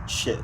Shit.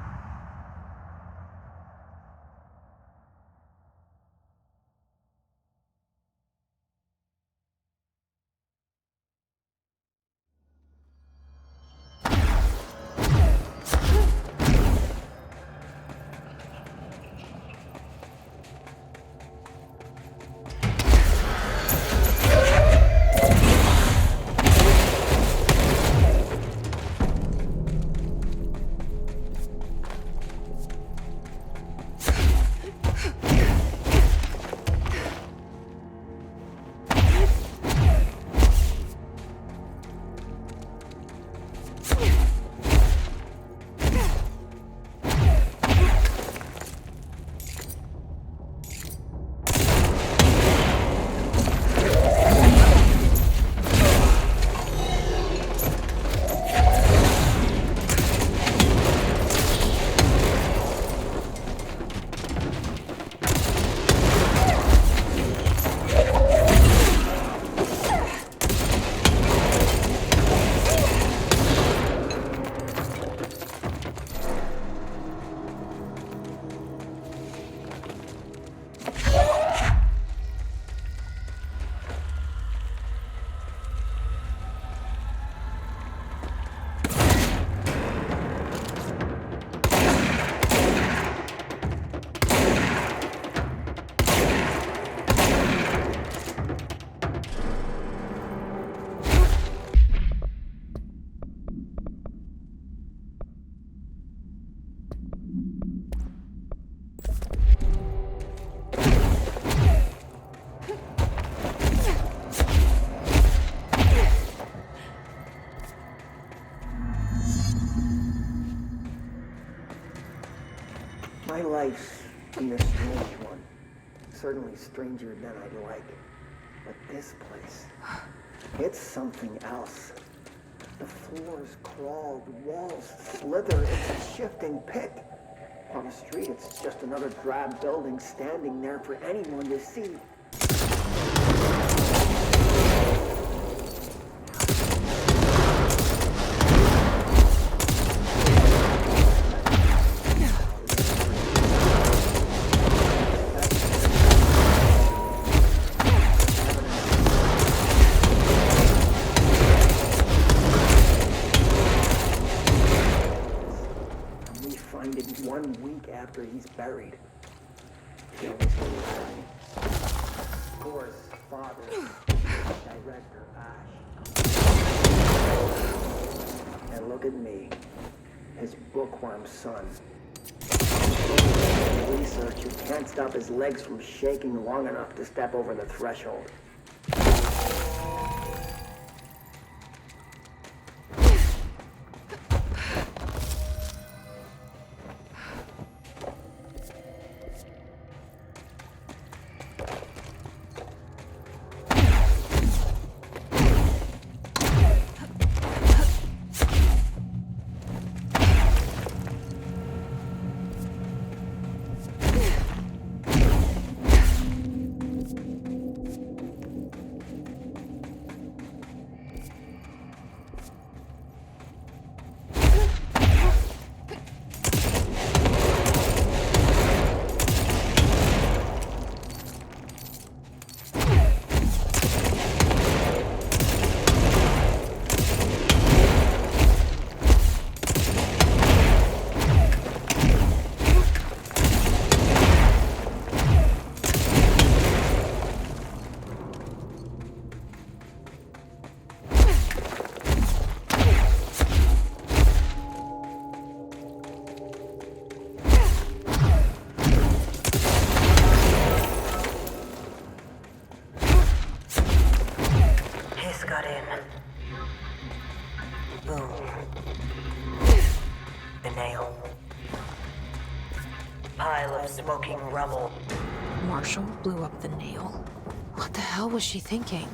My life's been a strange one. Certainly stranger than I'd like. But this place, it's something else. The floors crawl, the walls slither, it's a shifting pit. On the street, it's just another drab building standing there for anyone to see. After he's buried. He always goes, of course, father, director Ash. And look at me, his bookworm son. Research who can't stop his legs from shaking long enough to step over the threshold. Smoking rubble. Marshall blew up the nail? What the hell was she thinking?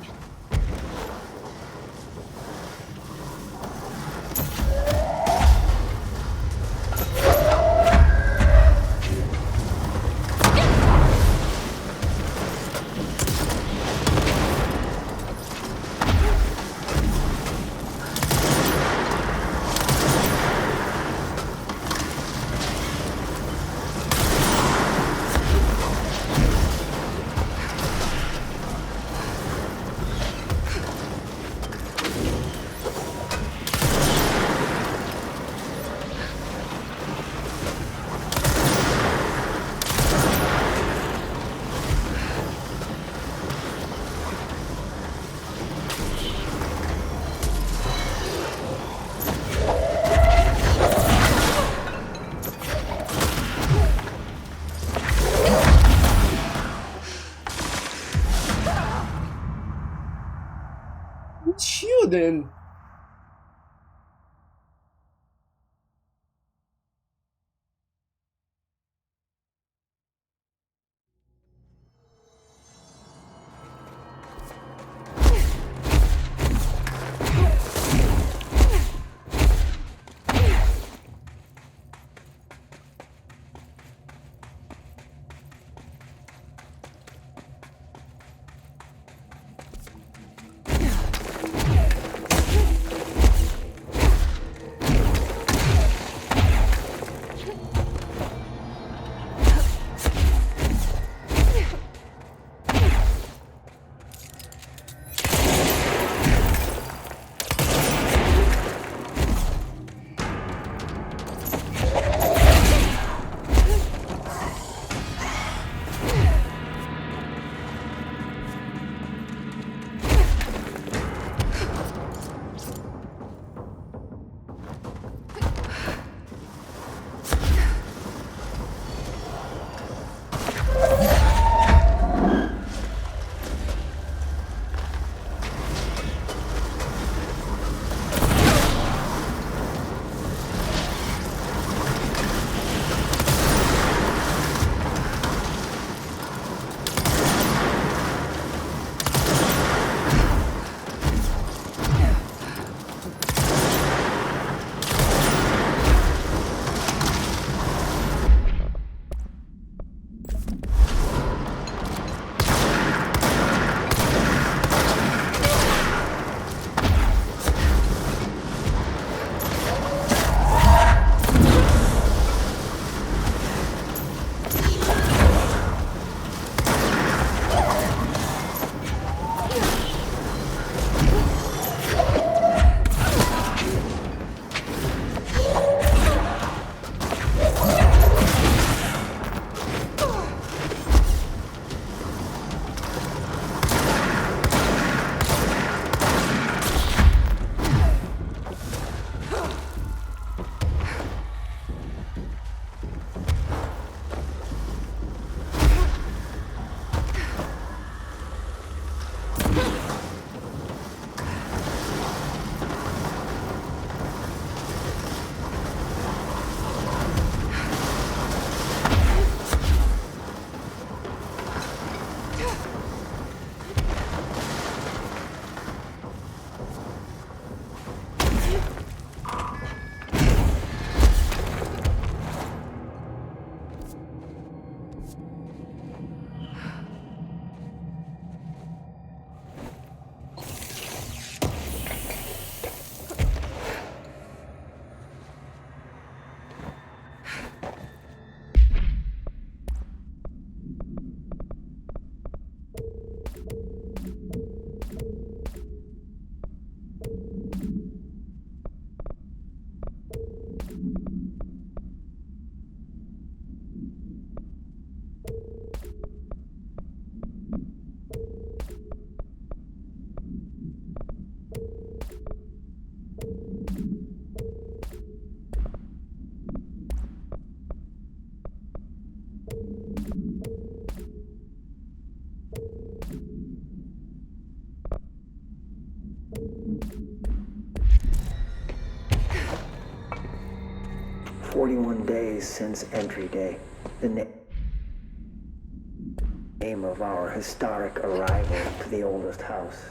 din. Days since entry day, the name of our historic arrival to the oldest house.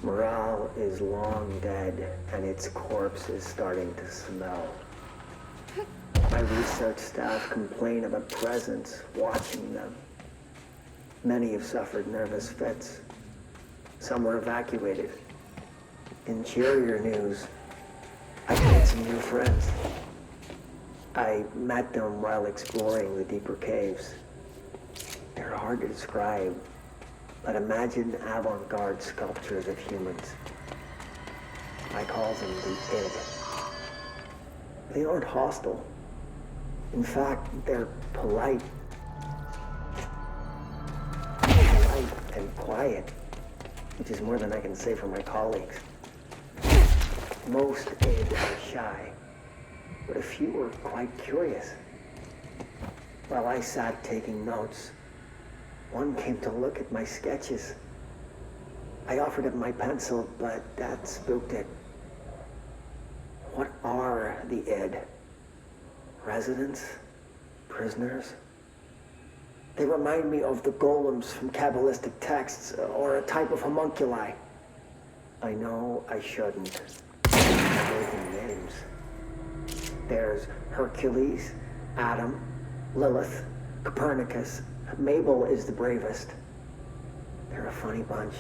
Morale is long dead, and its corpse is starting to smell. My research staff complain of a presence watching them. Many have suffered nervous fits. Some were evacuated. In cheerier news, I made some new friends. I met them while exploring the deeper caves. They're hard to describe, but imagine avant-garde sculptures of humans. I call them the id. They aren't hostile. In fact, they're polite. Polite and quiet, which is more than I can say for my colleagues. Most id are shy, but a few were quite curious. While I sat taking notes, one came to look at my sketches. I offered him my pencil, but that spooked it. What are the id? Residents? Prisoners? They remind me of the golems from Kabbalistic texts, or a type of homunculi. I know I shouldn't. I gave them names. There's Hercules, Adam, Lilith, Copernicus. Mabel is the bravest. They're a funny bunch.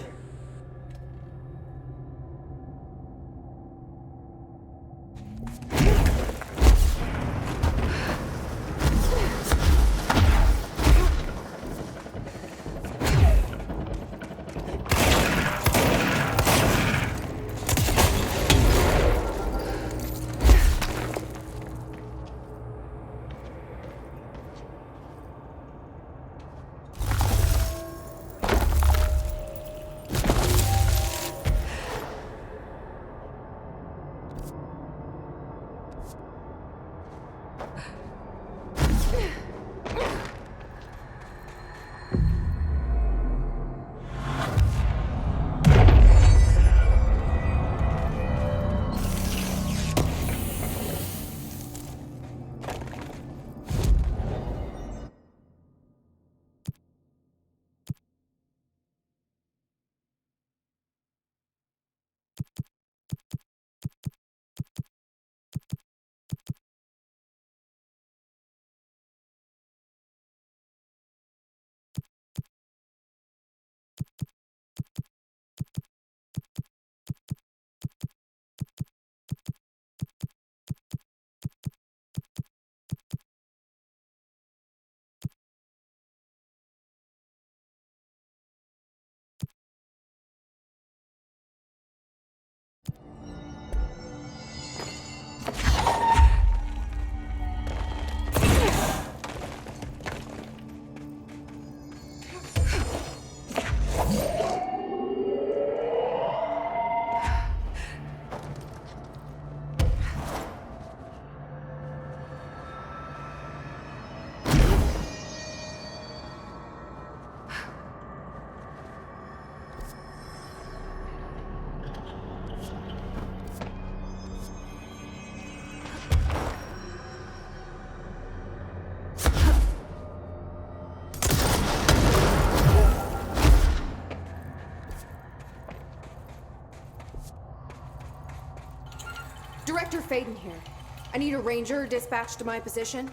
Director Faden here. I need a ranger dispatched to my position.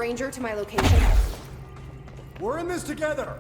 ranger to my location? We're in this together!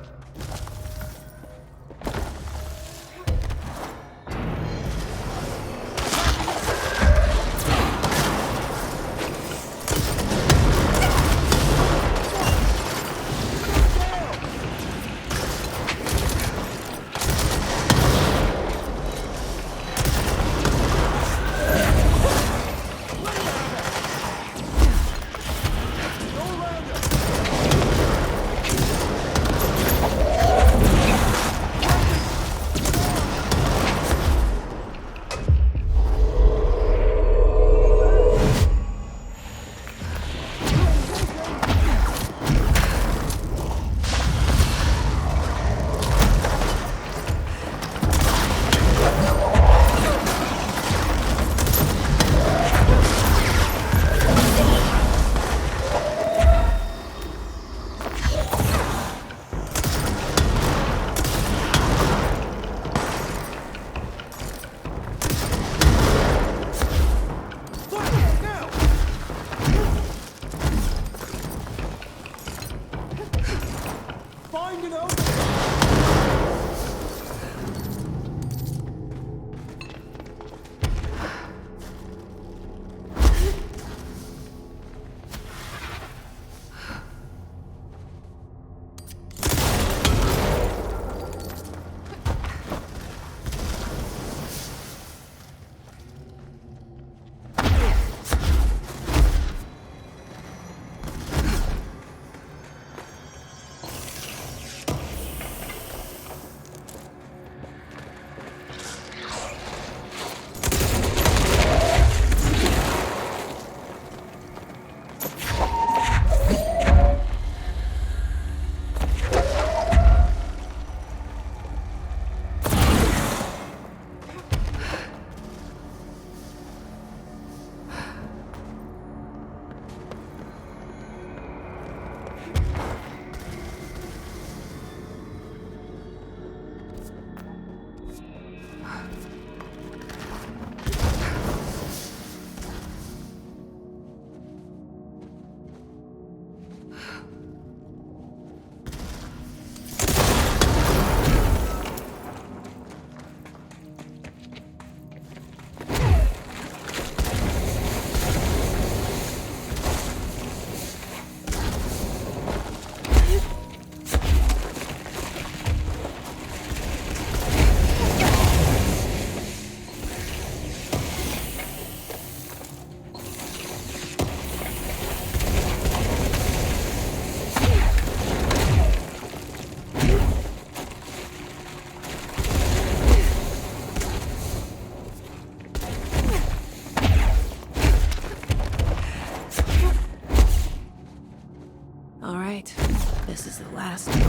This is the last one.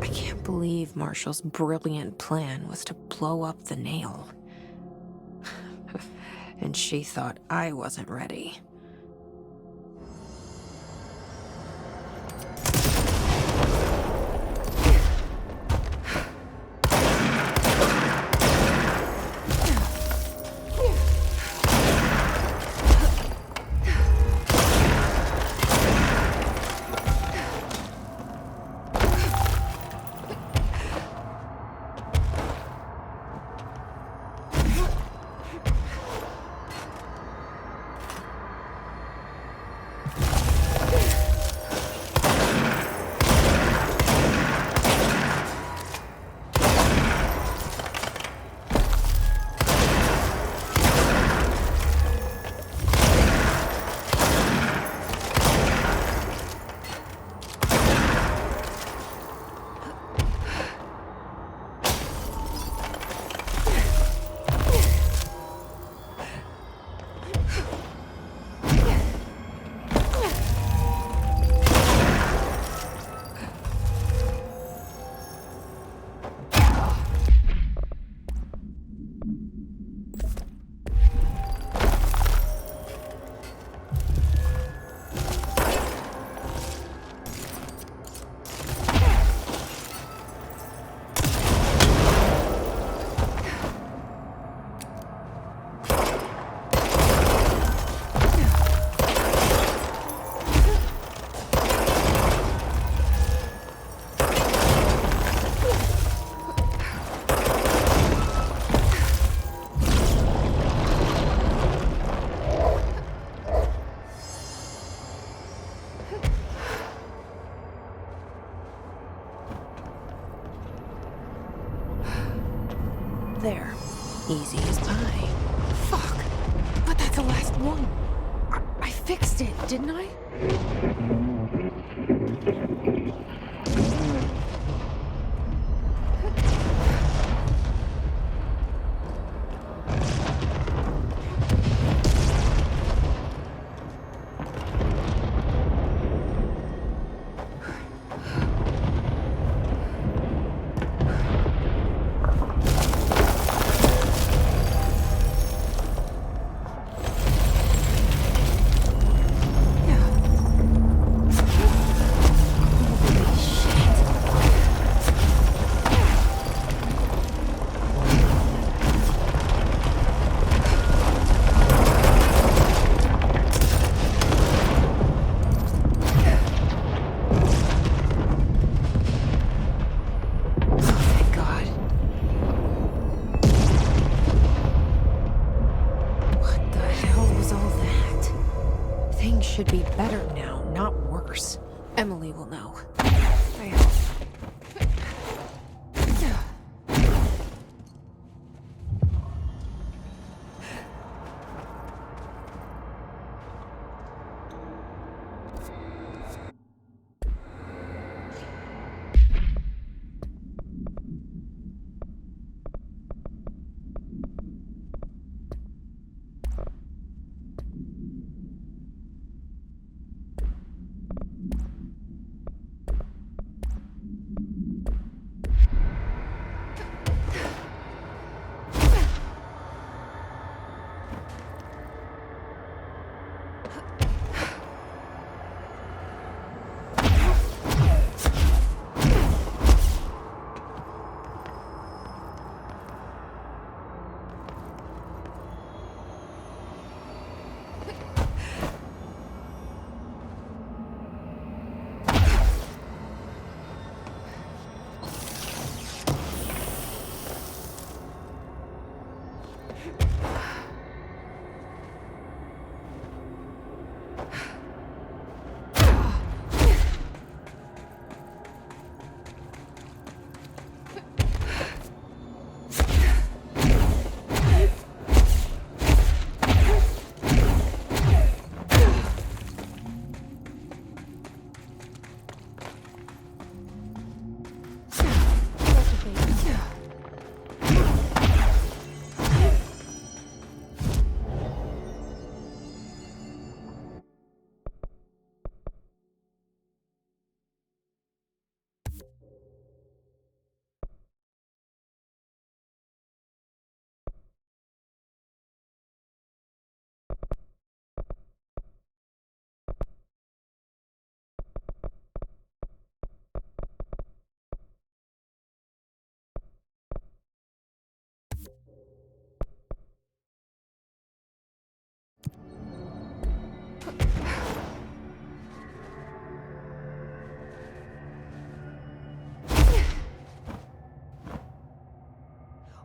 I can't believe Marshall's brilliant plan was to blow up the nail. And she thought I wasn't ready. is by. Fuck! But that's the last one. I fixed it, didn't I? Should be better now, not worse. Emily will know. I hope.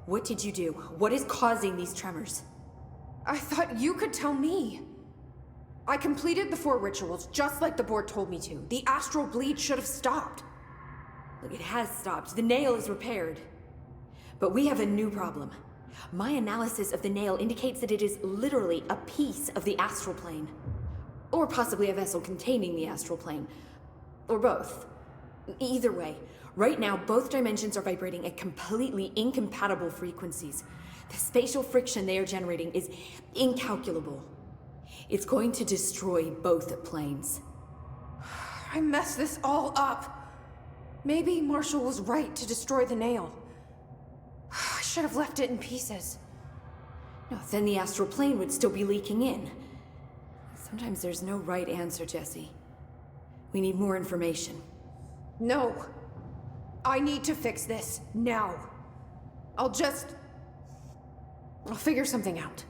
What did you do? What is causing these tremors? I thought you could tell me. I completed the 4 rituals just like the board told me to. The astral bleed should have stopped. Look, it has stopped. The nail is repaired. But we have a new problem. My analysis of the nail indicates that it is literally a piece of the astral plane. Or possibly a vessel containing the astral plane. Or both. Either way, right now both dimensions are vibrating at completely incompatible frequencies. The spatial friction they are generating is incalculable. It's going to destroy both planes. I messed this all up. Maybe Marshall was right to destroy the nail. I should have left it in pieces. No, then the astral plane would still be leaking in. Sometimes there's no right answer, Jesse. We need more information. No. I need to fix this, now. I'll figure something out.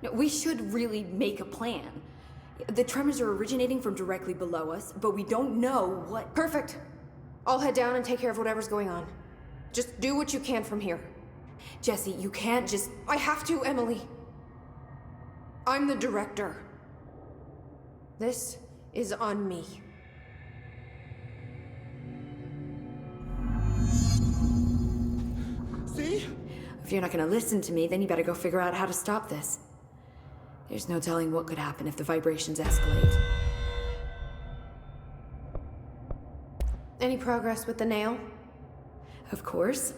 No, we should really make a plan. The tremors are originating from directly below us, but we don't know what... Perfect. I'll head down and take care of whatever's going on. Just do what you can from here. Jesse, you can't just... I have to, Emily. I'm the director. This is on me. See? If you're not gonna listen to me, then you better go figure out how to stop this. There's no telling what could happen if the vibrations escalate. Any progress with the nail? Of course.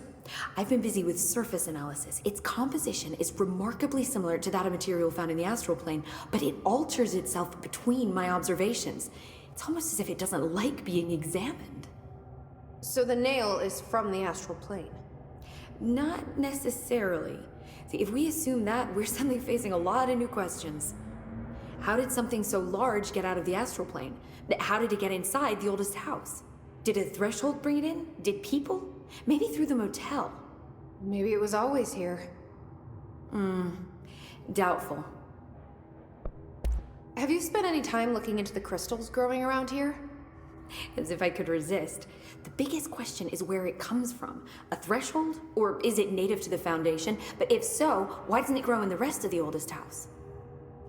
I've been busy with surface analysis. Its composition is remarkably similar to that of material found in the astral plane, but it alters itself between my observations. It's almost as if it doesn't like being examined. So the nail is from the astral plane? Not necessarily. See, if we assume that, we're suddenly facing a lot of new questions. How did something so large get out of the astral plane? How did it get inside the oldest house? Did a threshold bring it in? Did people? Maybe through the motel. Maybe it was always here. Doubtful. Have you spent any time looking into the crystals growing around here? As if I could resist. The biggest question is where it comes from. A threshold? Or is it native to the Foundation? But if so, why doesn't it grow in the rest of the oldest house?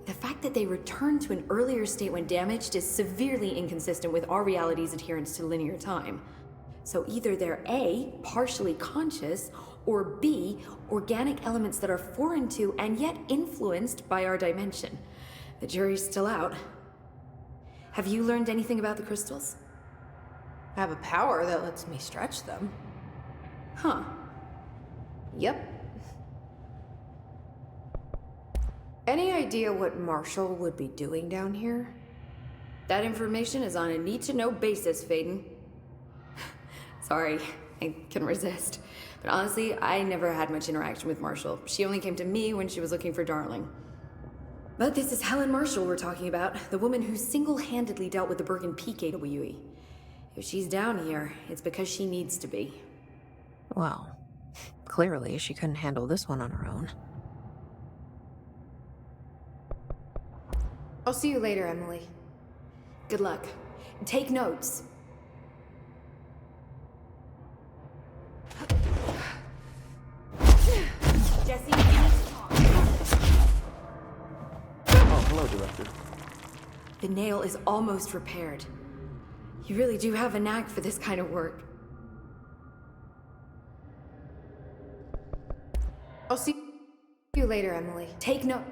The fact that they returned to an earlier state when damaged is severely inconsistent with our reality's adherence to linear time. So either they're A, partially conscious, or B, organic elements that are foreign to and yet influenced by our dimension. The jury's still out. Have you learned anything about the crystals? I have a power that lets me stretch them. Huh. Yep. Any idea what Marshall would be doing down here? That information is on a need-to-know basis, Faden. Sorry, I couldn't resist. But honestly, I never had much interaction with Marshall. She only came to me when she was looking for Darling. But this is Helen Marshall we're talking about, the woman who single-handedly dealt with the Bergen Peak AWE. If she's down here, it's because she needs to be. Well, clearly she couldn't handle this one on her own. I'll see you later, Emily. Good luck. Take notes. Jesse, you need to talk. Oh, hello, Director. The nail is almost repaired. You really do have a knack for this kind of work. I'll see you later, Emily. Take note.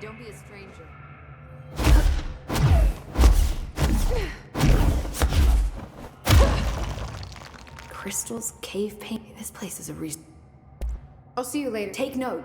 Don't be a stranger. Crystals, cave paint. This place is a reason. I'll see you later. Take note.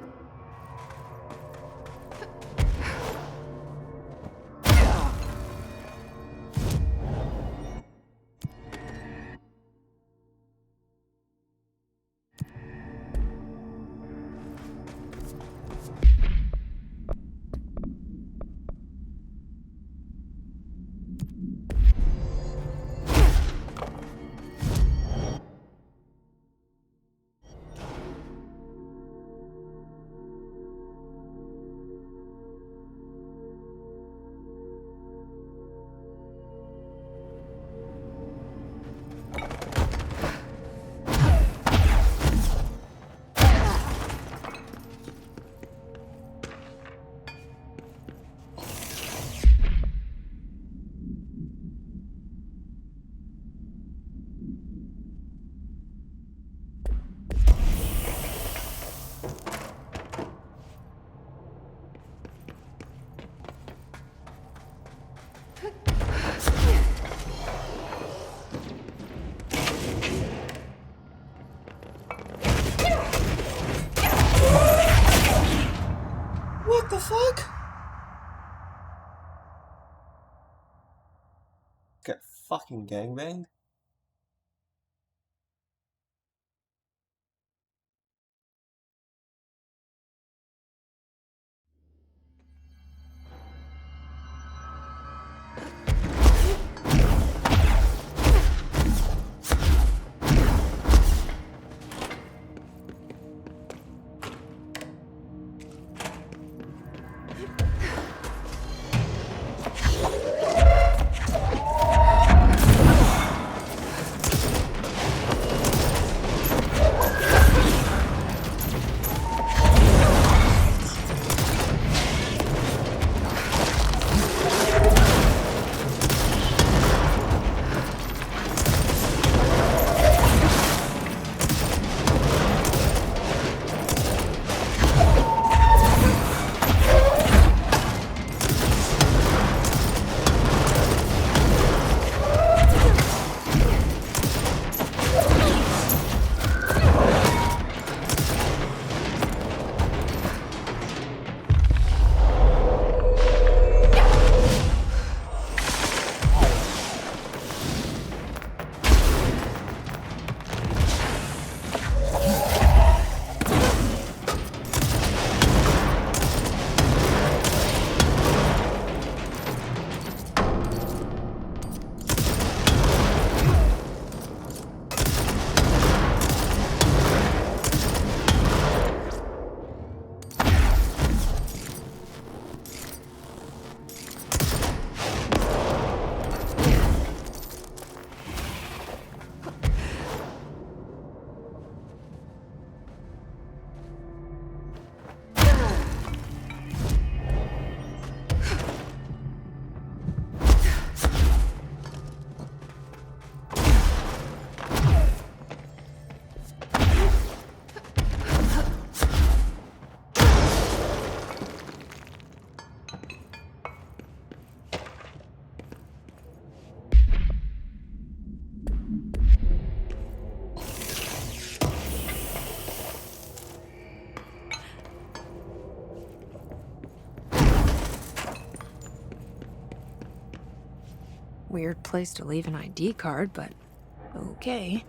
What the fuck? Get fucking gangbanged? Weird place to leave an ID card, but okay.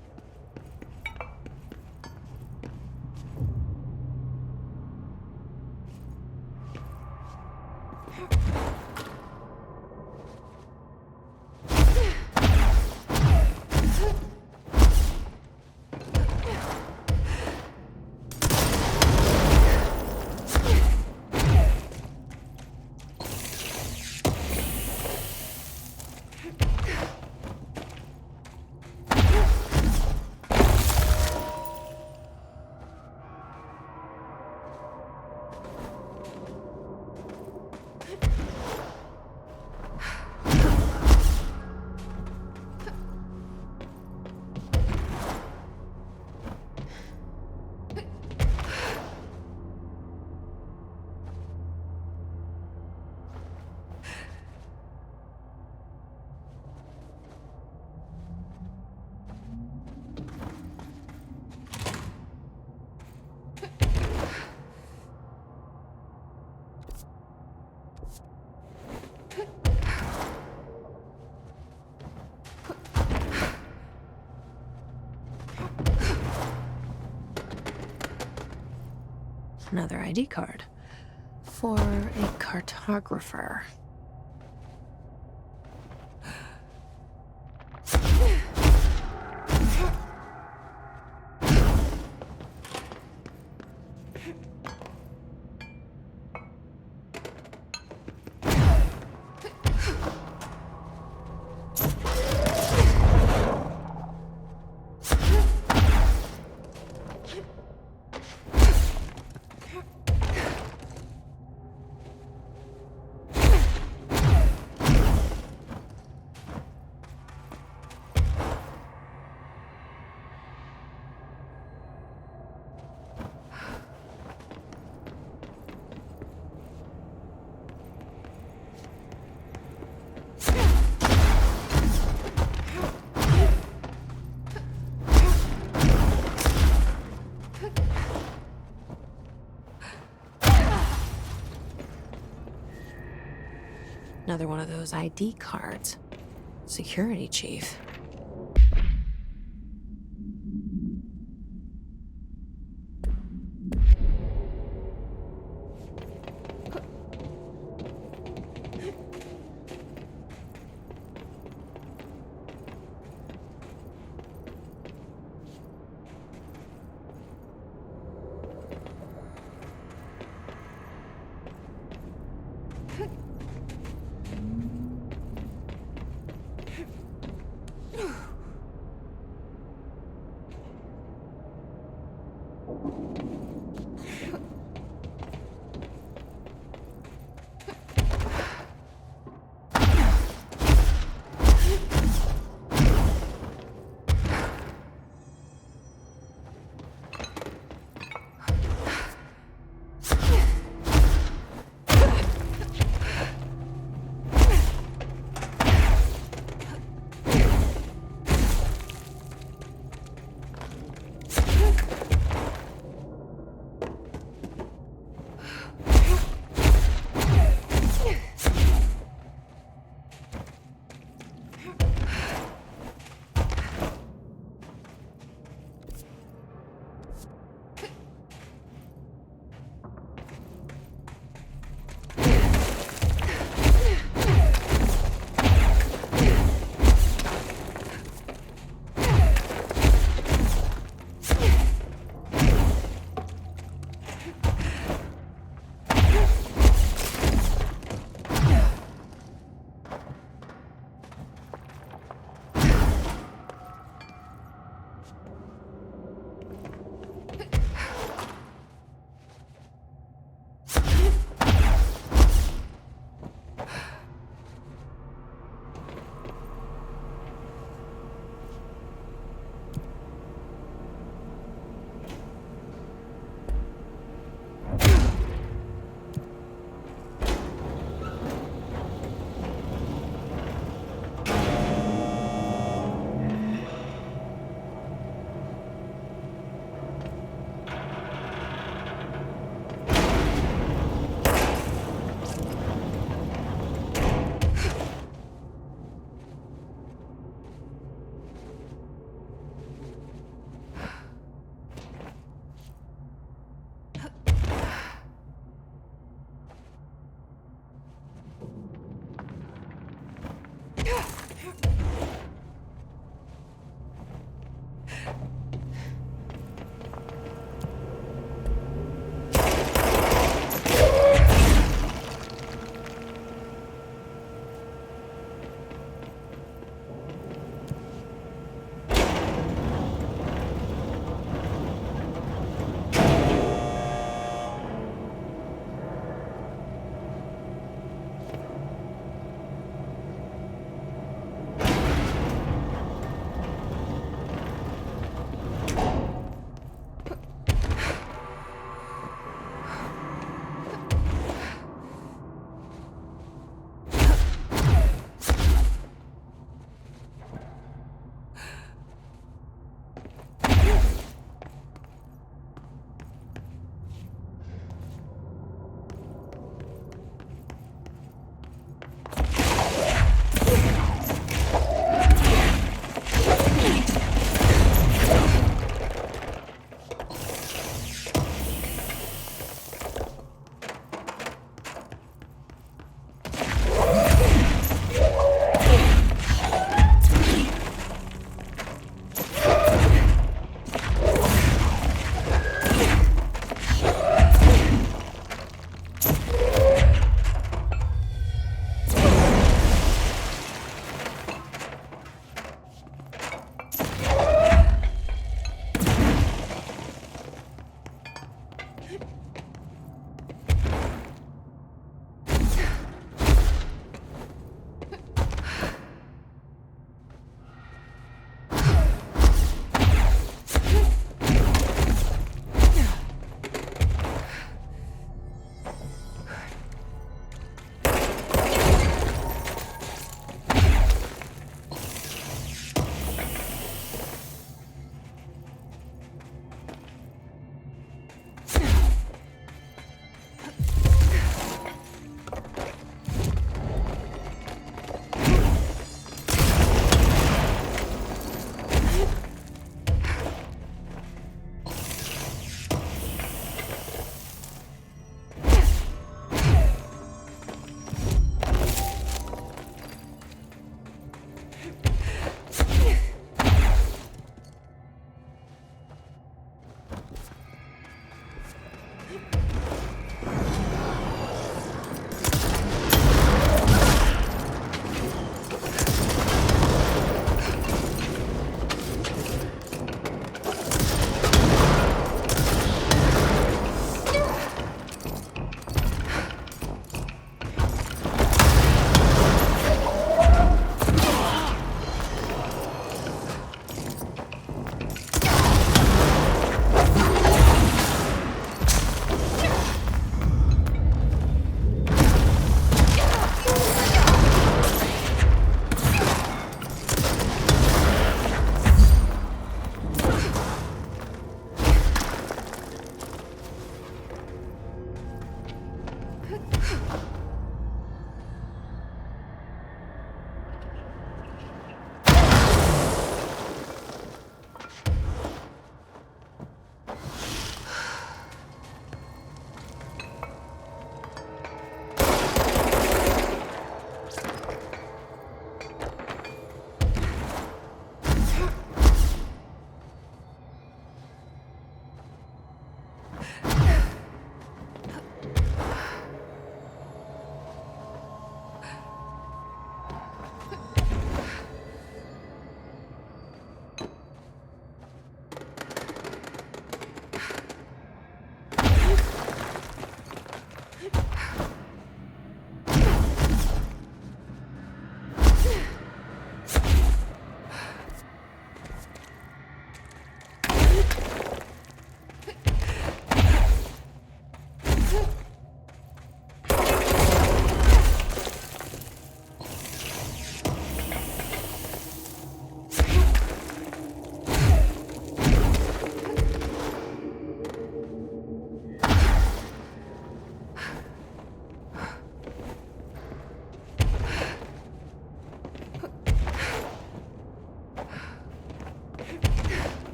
Another ID card for a cartographer. Another one of those ID cards. Security chief.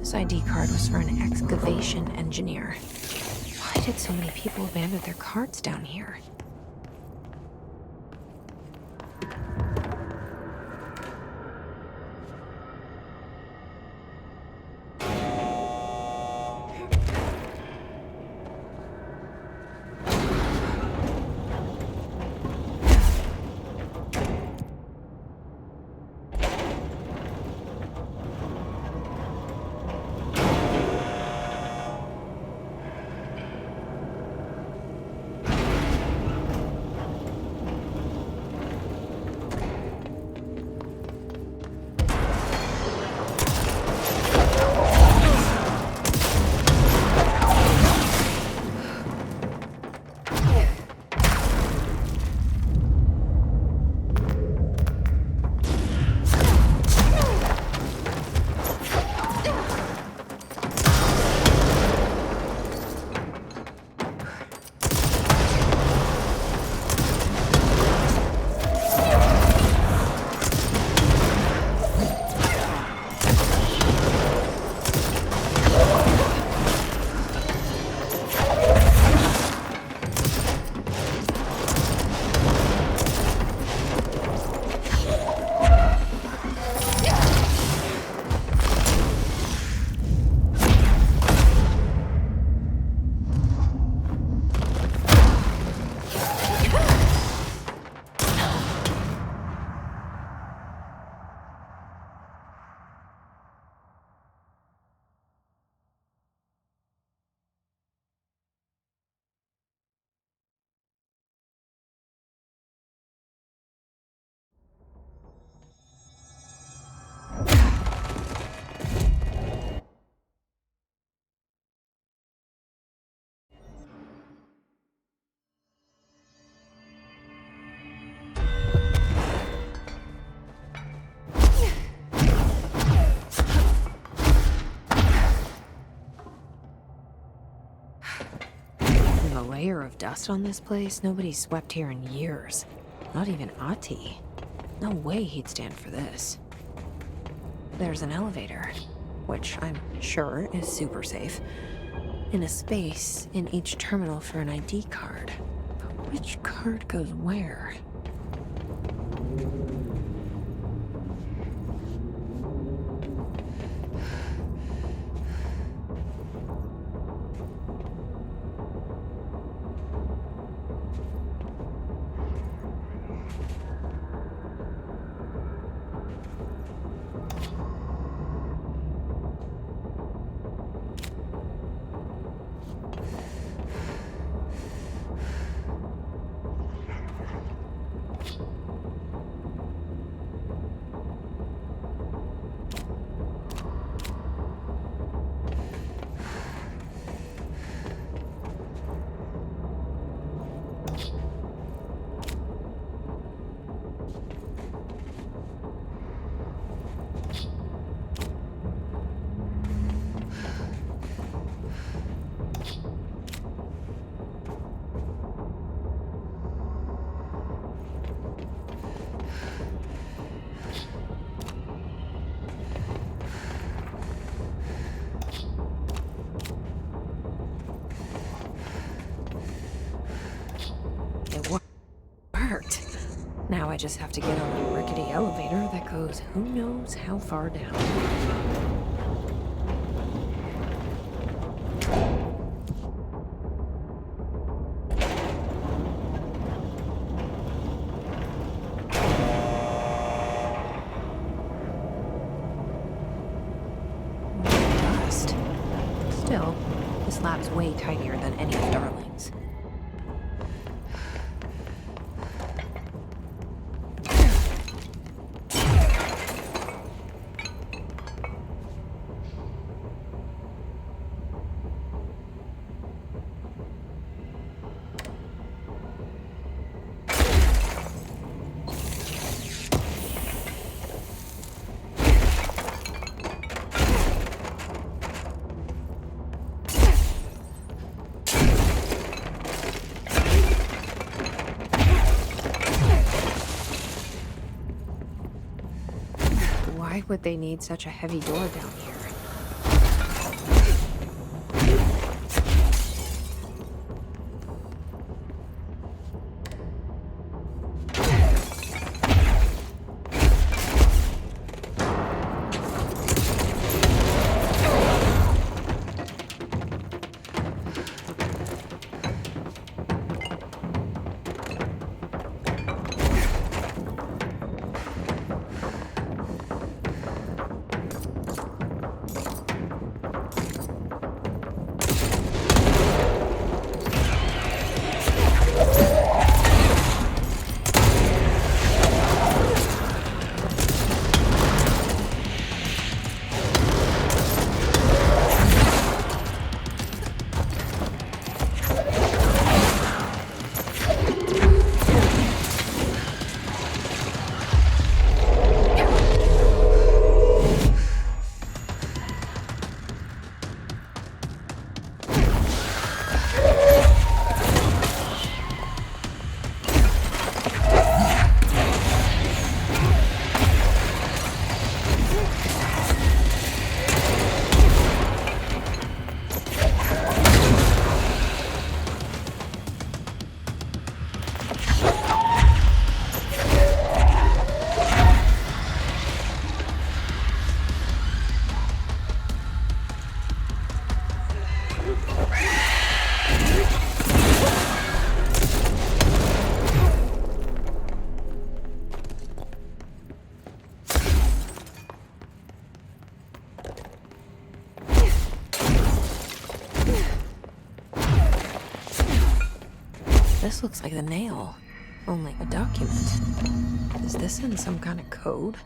This ID card was for an excavation engineer. Why did so many people abandon their cards down here? The layer of dust on this place, nobody's swept here in years. Not even Ati. No way he'd stand for this. There's an elevator, which I'm sure is super safe, in a space in each terminal for an ID card. But which card goes where? Worked. Now I just have to get on a rickety elevator that goes who knows how far down. Still, this lab's way tidier than any of Darling's. Why would they need such a heavy door down here? This looks like the nail, only a document. Is this in some kind of code?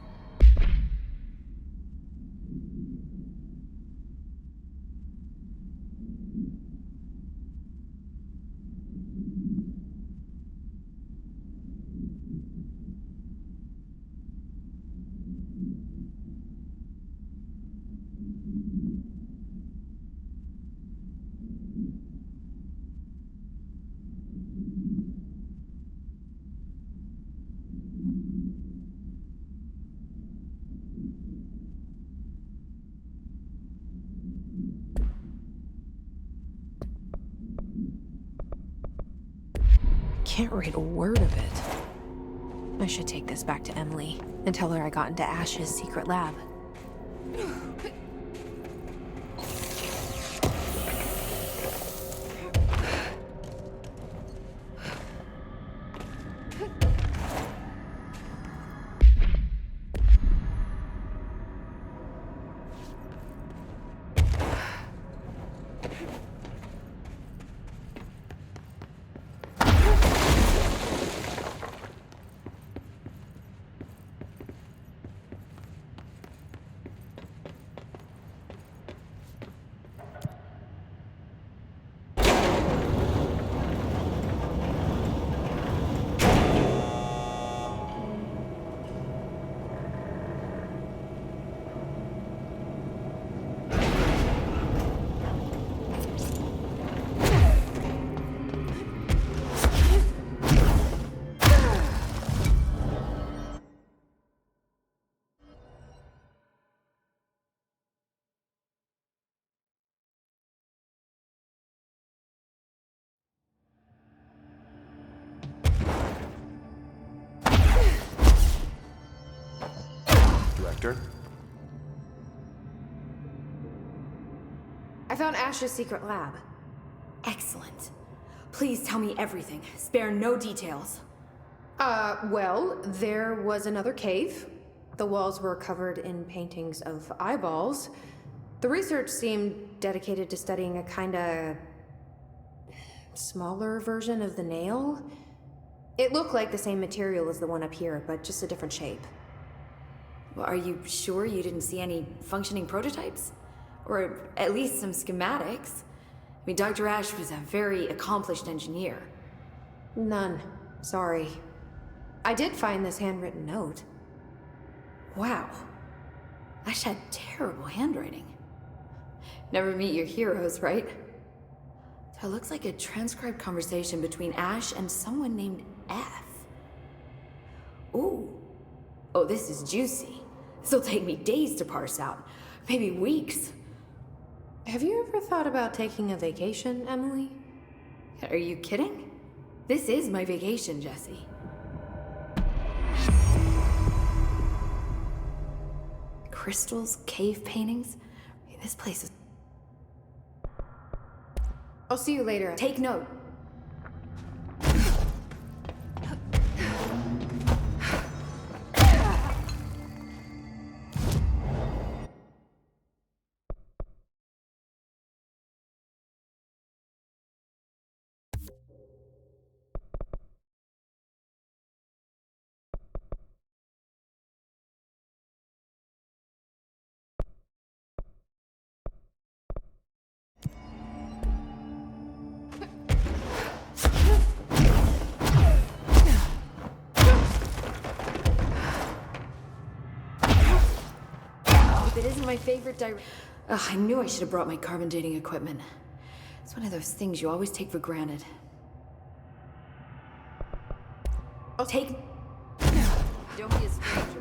Can't read a word of it. I should take this back to Emily and tell her I got into Ash's secret lab. Director? I found Ash's secret lab. Excellent. Please tell me everything. Spare no details. Well, there was another cave. The walls were covered in paintings of eyeballs. The research seemed dedicated to studying a kinda smaller version of the nail. It looked like the same material as the one up here, but just a different shape. Well, are you sure you didn't see any functioning prototypes? Or at least some schematics? I mean, Dr. Ash was a very accomplished engineer. None. Sorry. I did find this handwritten note. Wow. Ash had terrible handwriting. Never meet your heroes, right? So it looks like a transcribed conversation between Ash and someone named F. Ooh. Oh, this is juicy. This'll take me days to parse out. Maybe weeks. Have you ever thought about taking a vacation, Emily? Are you kidding? This is my vacation, Jesse. Crystals, cave paintings. I mean, this place is... I'll see you later. Take note. It isn't my favorite Ugh, I knew I should have brought my carbon dating equipment. It's one of those things you always take for granted. I'll take... Don't be a stranger.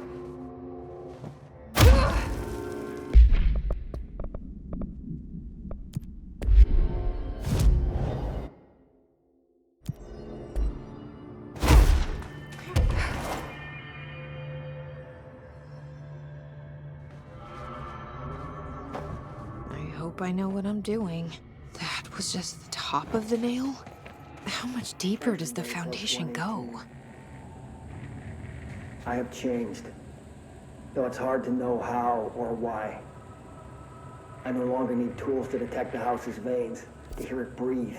I know what I'm doing. That was just the top of the nail? How much deeper does the foundation go? I have changed, though it's hard to know how or why. I no longer need tools to detect the house's veins, to hear it breathe.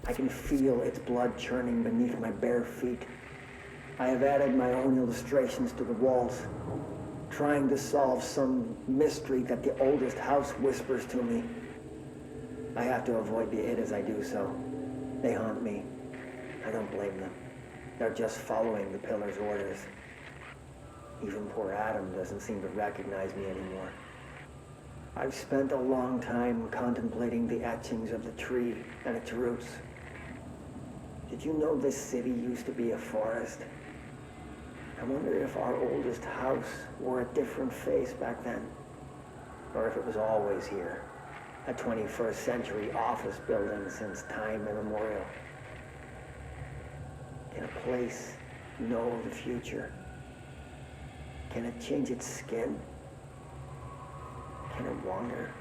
I can feel its blood churning beneath my bare feet. I have added my own illustrations to the walls, trying to solve some mystery that the oldest house whispers to me. I have to avoid the it as I do so. They haunt me. I don't blame them. They're just following the pillar's orders. Even poor Adam doesn't seem to recognize me anymore. I've spent a long time contemplating the etchings of the tree and its roots. Did you know this city used to be a forest? I wonder if our oldest house wore a different face back then. Or if it was always here. A 21st century office building since time immemorial. Can a place know the future? Can it change its skin? Can it wander?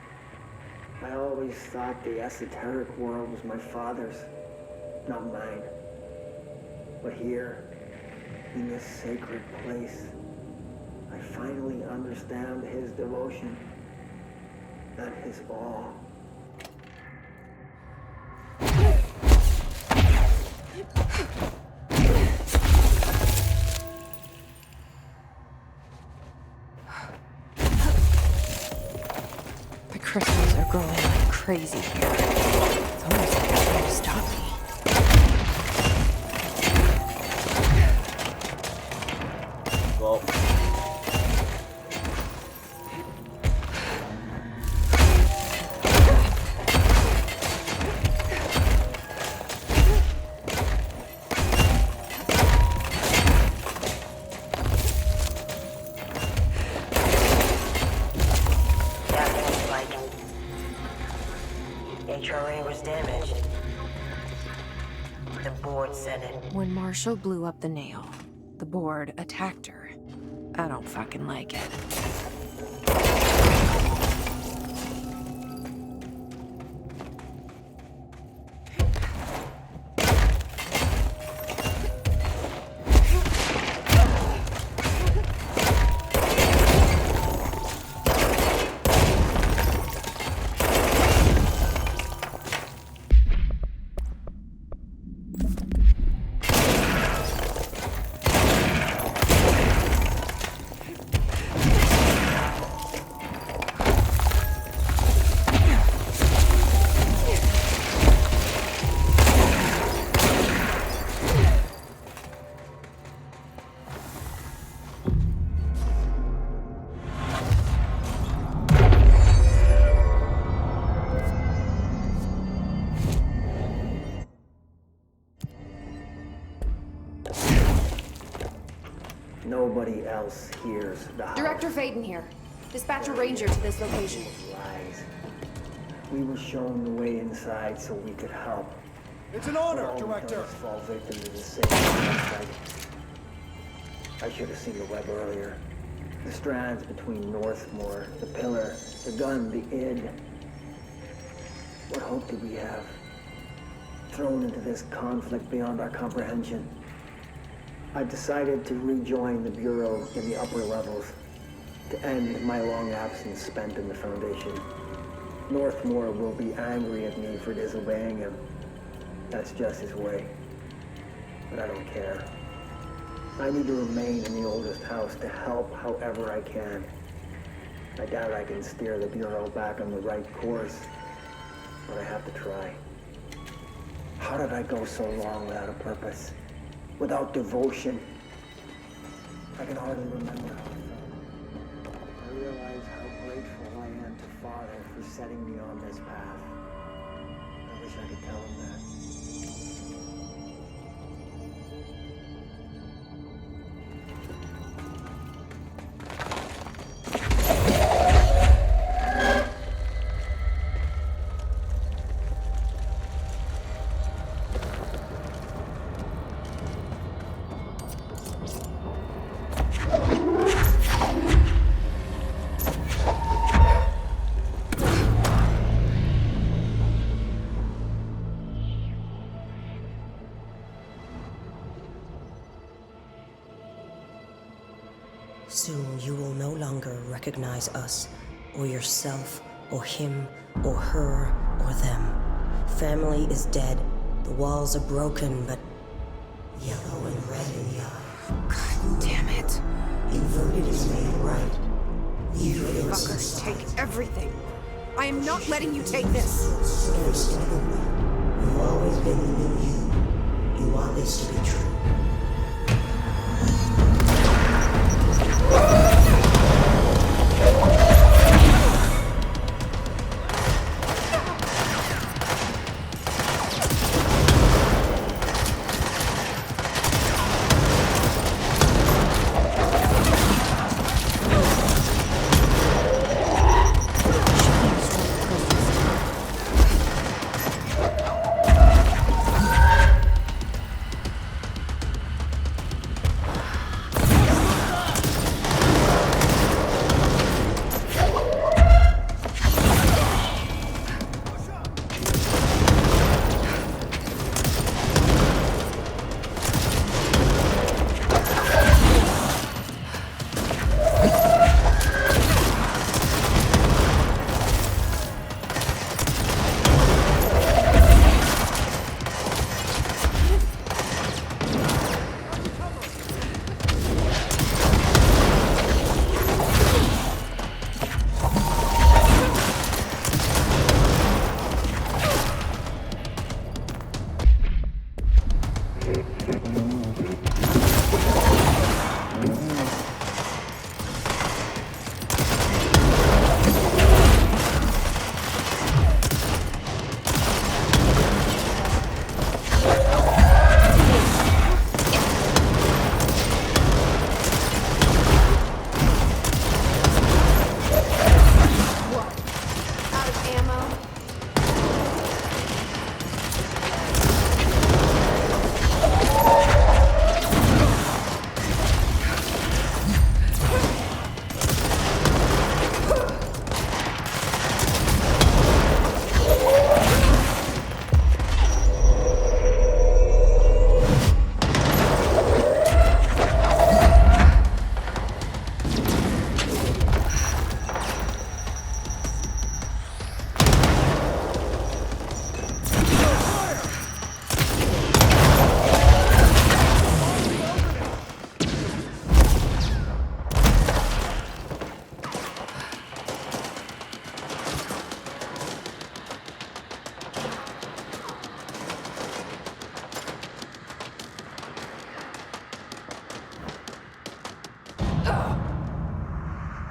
I always thought the esoteric world was my father's, not mine. But here, in this sacred place, I finally understand his devotion and his awe. The crystals are growing like crazy here. It's almost like they're trying to stop me. Well, HRA was damaged. The board said it. When Marshall blew up the nail, the board attacked her. I don't fucking like it. nobody else hears the house. Director Faden here. Dispatch a ranger to this location. Lies. We were shown the way inside so we could help. It's an honor, All we've done Director. is fall victim to the same website. I should have seen the web earlier. The strands between Northmore, the pillar, the gun, the id. What hope did we have? Thrown into this conflict beyond our comprehension. I decided to rejoin the Bureau in the upper levels, to end my long absence spent in the Foundation. Northmore will be angry at me for disobeying him. That's just his way. But I don't care. I need to remain in the oldest house to help however I can. I doubt I can steer the Bureau back on the right course, but I have to try. How did I go so long without a purpose? Without devotion? I can hardly remember how I felt. I realize how grateful I am to Father for setting me on this path. I wish I could tell him that. Soon you will no longer recognize us, or yourself, or him, or her, or them. Family is dead. The walls are broken, but yellow and red in the eye. God damn it. Inverted is made right. Leave your Fuckers, innocence take everything. I am not letting you take this. Understandably, you've always been the new you. You want this to be true.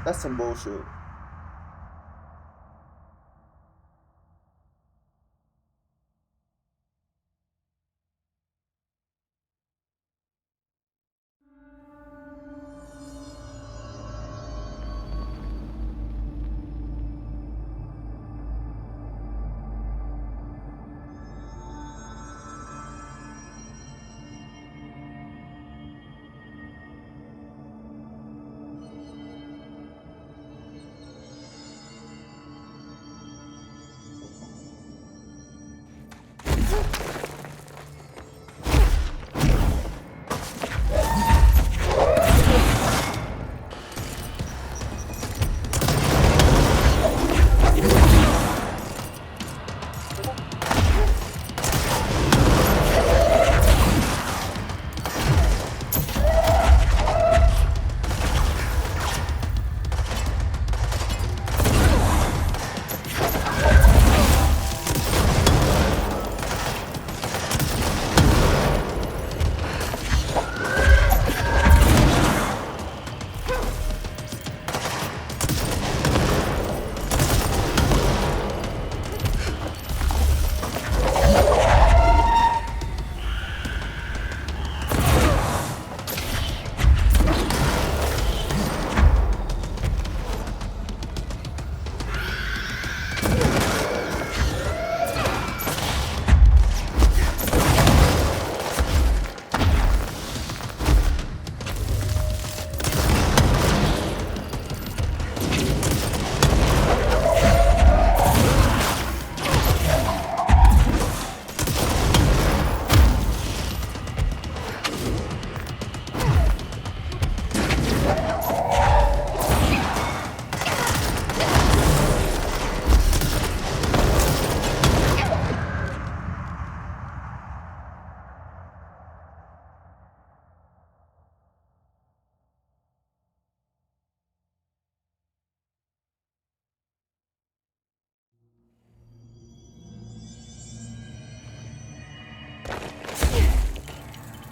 That's some bullshit.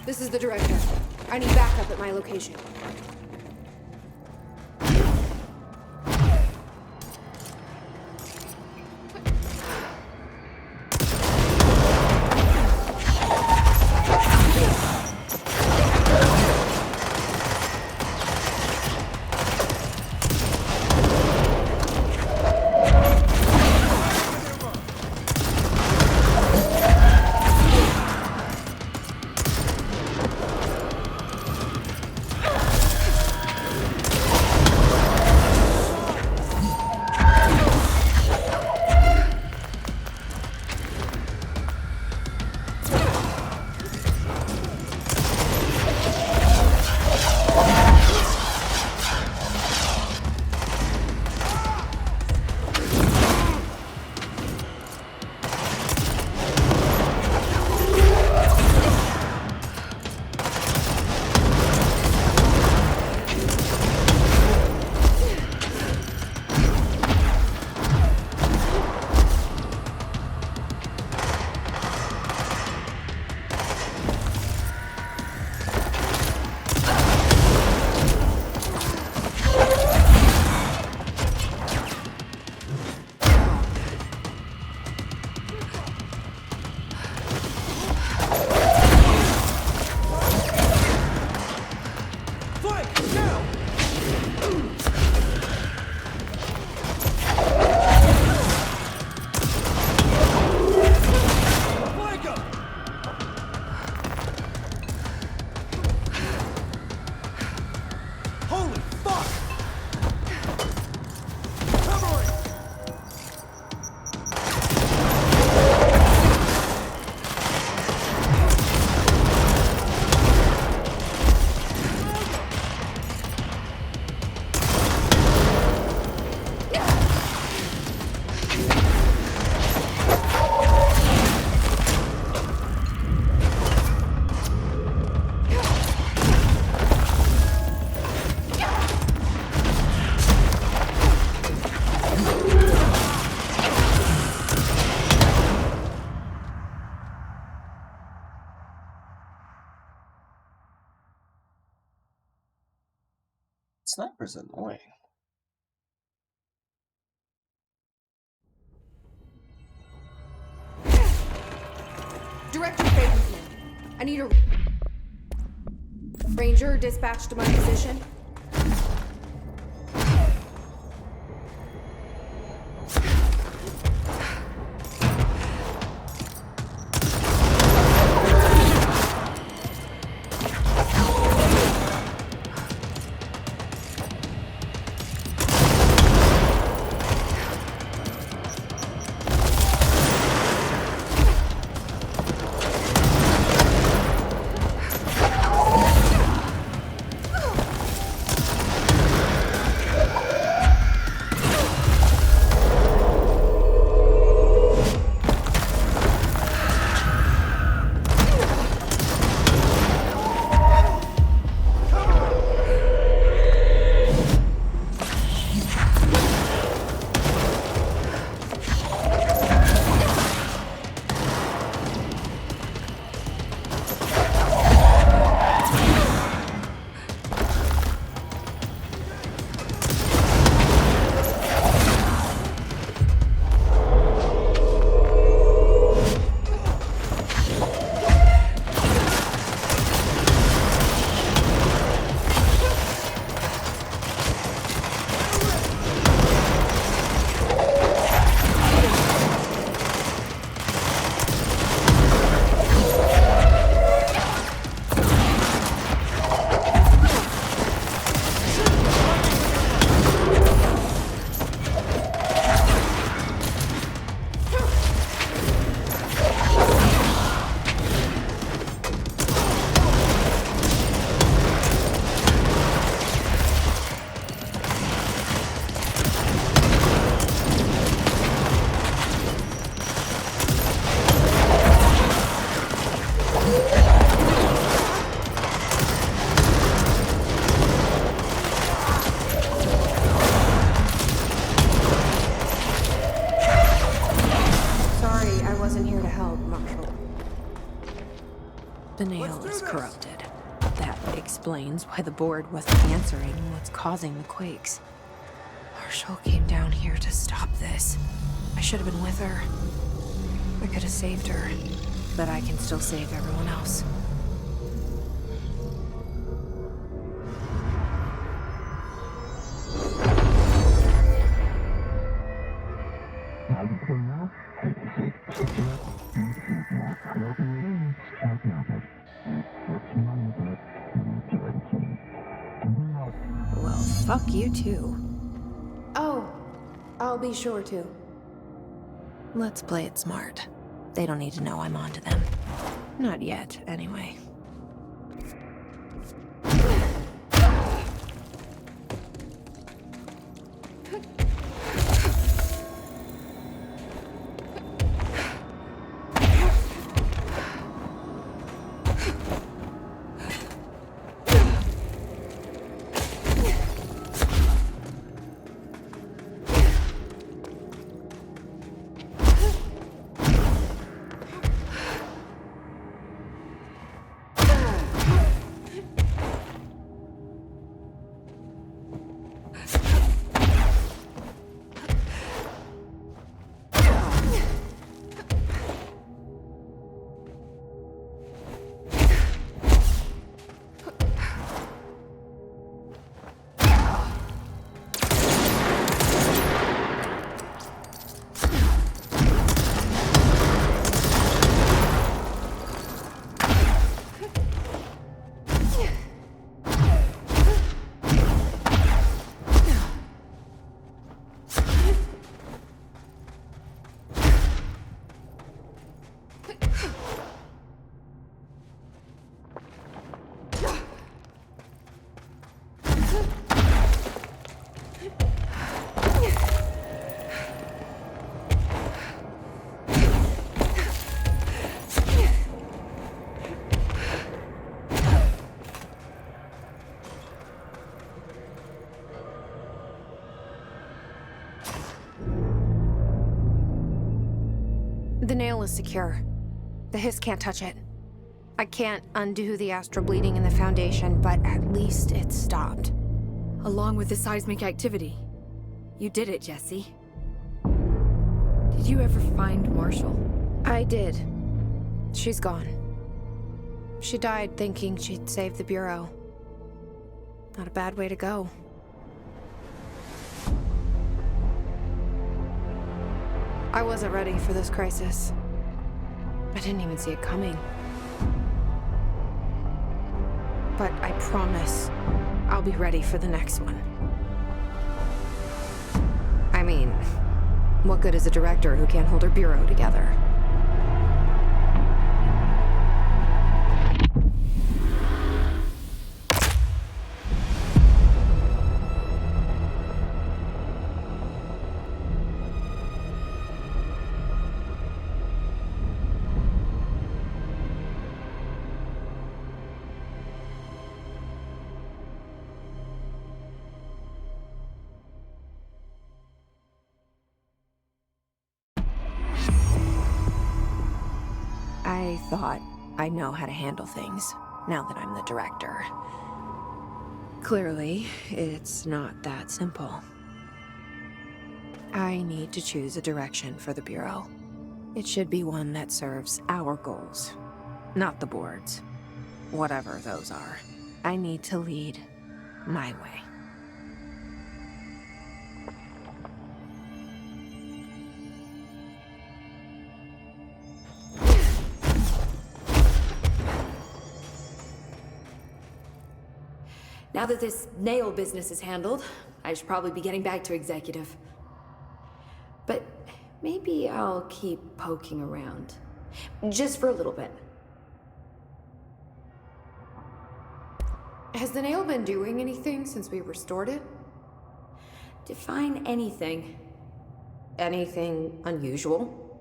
This is the director. I need backup at my location. Sniper's annoying. Director Fabian, I need a ranger dispatched to my position. The nail is corrupted. That explains why the board wasn't answering what's causing the quakes. Marshall came down here to stop this. I should have been with her. I could have saved her, but I can still save everyone else. Well, fuck you too. Oh, I'll be sure to. Let's play it smart. They don't need to know I'm onto them. Not yet, anyway. The nail is secure. The hiss can't touch it. I can't undo the astral bleeding in the Foundation, but at least it's stopped. Along with the seismic activity. You did it, Jesse. Did you ever find Marshall? I did. She's gone. She died thinking she'd save the Bureau. Not a bad way to go. I wasn't ready for this crisis. I didn't even see it coming. But I promise I'll be ready for the next one. I mean, what good is a director who can't hold her bureau together? I thought I know how to handle things, now that I'm the director. Clearly, it's not that simple. I need to choose a direction for the Bureau. It should be one that serves our goals, not the board's. Whatever those are. I need to lead my way. Now that this nail business is handled, I should probably be getting back to executive. But maybe I'll keep poking around. Just for a little bit. Has the nail been doing anything since we restored it? Define anything. Anything unusual?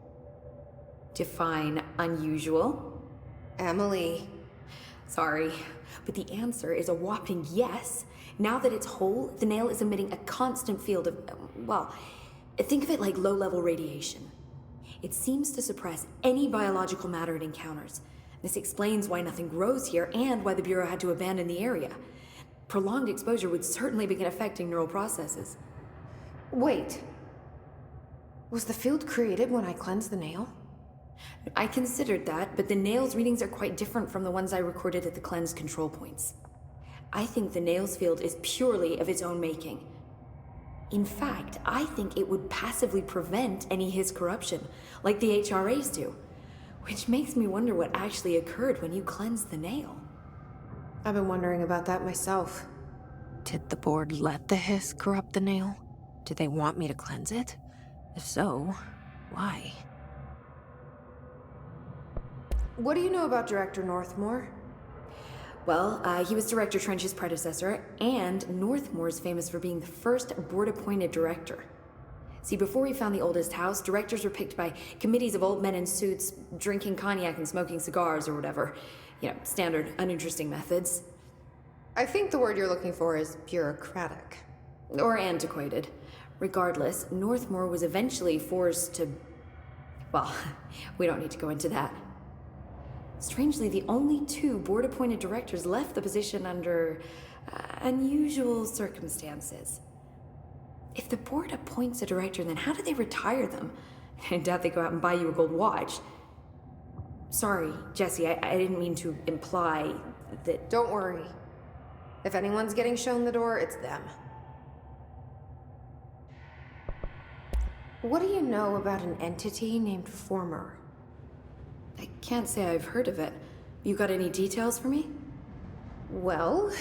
Define unusual. Emily. Sorry, but the answer is a whopping yes. Now that it's whole, the nail is emitting a constant field of, well, think of it like low-level radiation. It seems to suppress any biological matter it encounters, This explains why nothing grows here and why the Bureau had to abandon the area. Prolonged exposure would certainly begin affecting neural processes. Wait. Was the field created when I cleansed the nail? I considered that, but the nail's readings are quite different from the ones I recorded at the cleanse control points. I think the nail's field is purely of its own making. In fact, I think it would passively prevent any His corruption, like the HRAs do. Which makes me wonder what actually occurred when you cleansed the nail. I've been wondering about that myself. Did the board let the hiss corrupt the nail? Did they want me to cleanse it? If so, why? What do you know about Director Northmore? Well, he was Director Trench's predecessor, and Northmore's famous for being the first board-appointed director. See, before we found the oldest house, directors were picked by committees of old men in suits, drinking cognac and smoking cigars or whatever. You know, standard, uninteresting methods. I think the word you're looking for is bureaucratic. Or antiquated. Regardless, Northmore was eventually forced to... Well, we don't need to go into that. Strangely, the only two board-appointed directors left the position under unusual circumstances. If the board appoints a director, then how do they retire them? I doubt they go out and buy you a gold watch. Sorry, Jesse, I didn't mean to imply that... Don't worry. If anyone's getting shown the door, it's them. What do you know about an entity named Former? I can't say I've heard of it. You got any details for me? Well,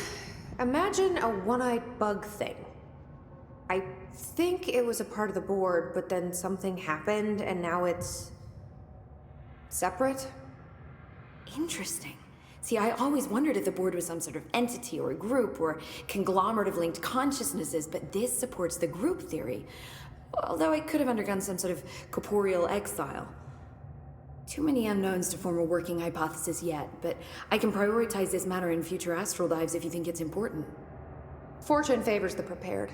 imagine a one-eyed bug thing. I think it was a part of the board, but then something happened and now it's... separate? Interesting. See, I always wondered if the board was some sort of entity or a group or conglomerate of linked consciousnesses, but this supports the group theory. Although it could have undergone some sort of corporeal exile. Too many unknowns to form a working hypothesis yet, but I can prioritize this matter in future astral dives if you think it's important. Fortune favors the prepared.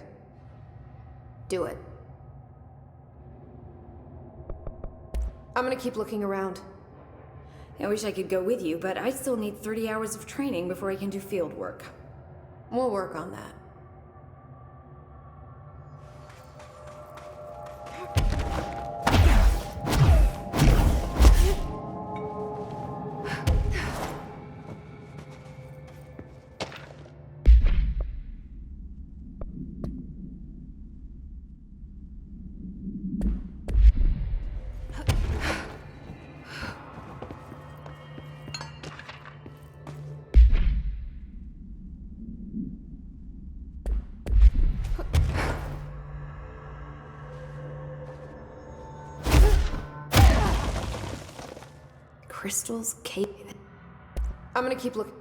Do it. I'm gonna keep looking around. I wish I could go with you, but I still need 30 hours of training before I can do field work. We'll work on that. Crystal's cave. I'm gonna keep looking.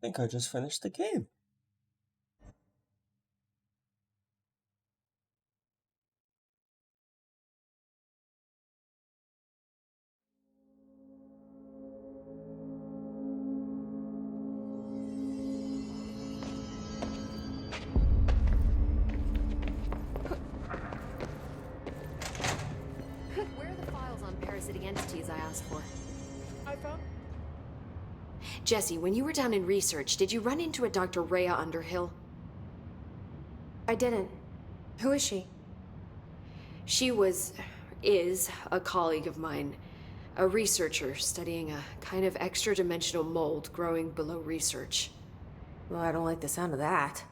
I think I just finished the game. Where are the files on parasitic entities I asked for. I found. Jesse, when you were down in research, did you run into a Dr. Rhea Underhill? I didn't. Who is she? She is a colleague of mine. A researcher studying a kind of extra-dimensional mold growing below research. Well, I don't like the sound of that.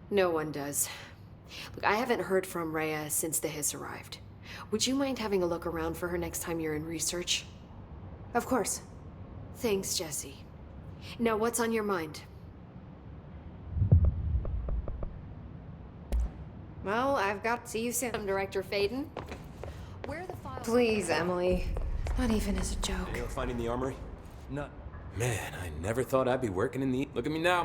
No one does. Look, I haven't heard from Rhea since the Hiss arrived. Would you mind having a look around for her next time you're in research? Of course. Thanks, Jesse. Now, what's on your mind? Well, I've got to see you soon. Director Faden? Where are the files? Please, Emily. Not even as a joke. Finding the armory? No. Man, I never thought I'd be working in the... Look at me now,